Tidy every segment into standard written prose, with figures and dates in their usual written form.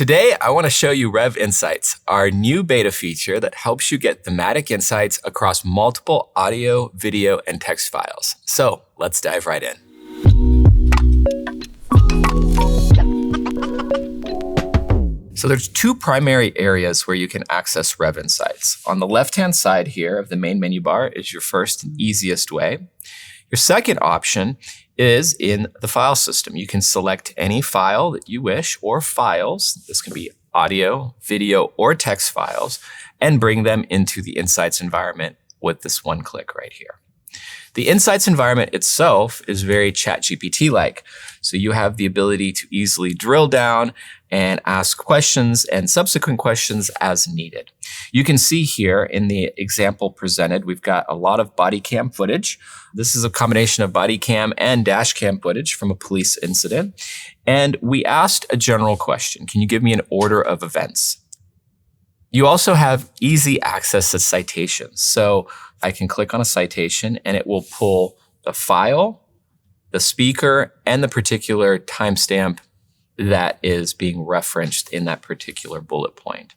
Today, I want to show you Rev Insights, our new beta feature that helps you get thematic insights across multiple audio, video, and text files. So let's dive right in. So there's two primary areas where you can access Rev Insights. On the left-hand side here of the main menu bar is your first and easiest way. Your second option is in the file system. You can select any file that you wish or files. This can be audio, video, or text files, and bring them into the Insights environment with this one click right here. The Insights environment itself is very ChatGPT-like. So you have the ability to easily drill down and ask questions and subsequent questions as needed. You can see here in the example presented, we've got a lot of body cam footage. This is a combination of body cam and dash cam footage from a police incident. And we asked a general question. Can you give me an order of events? You also have easy access to citations. So I can click on a citation and it will pull the file, the speaker, and the particular timestamp that is being referenced in that particular bullet point.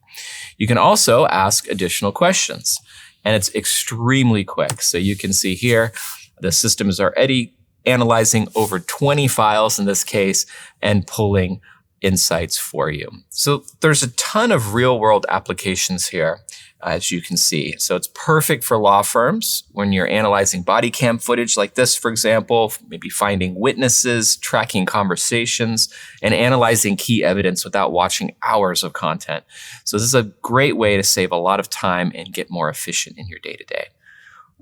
You can also ask additional questions, and it's extremely quick. So you can see here, the system is already analyzing over 20 files in this case and pulling insights for you. So there's a ton of real-world applications here, as you can see. So it's perfect for law firms when you're analyzing body cam footage like this, for example, maybe finding witnesses, tracking conversations, and analyzing key evidence without watching hours of content. So this is a great way to save a lot of time and get more efficient in your day-to-day.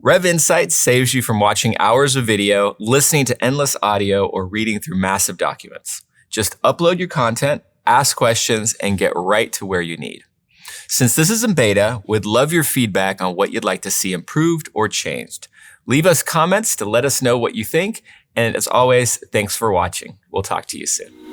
Rev Insights saves you from watching hours of video, listening to endless audio, or reading through massive documents. Just upload your content, ask questions, and get right to where you need. Since this is in beta, we'd love your feedback on what you'd like to see improved or changed. Leave us comments to let us know what you think. And as always, thanks for watching. We'll talk to you soon.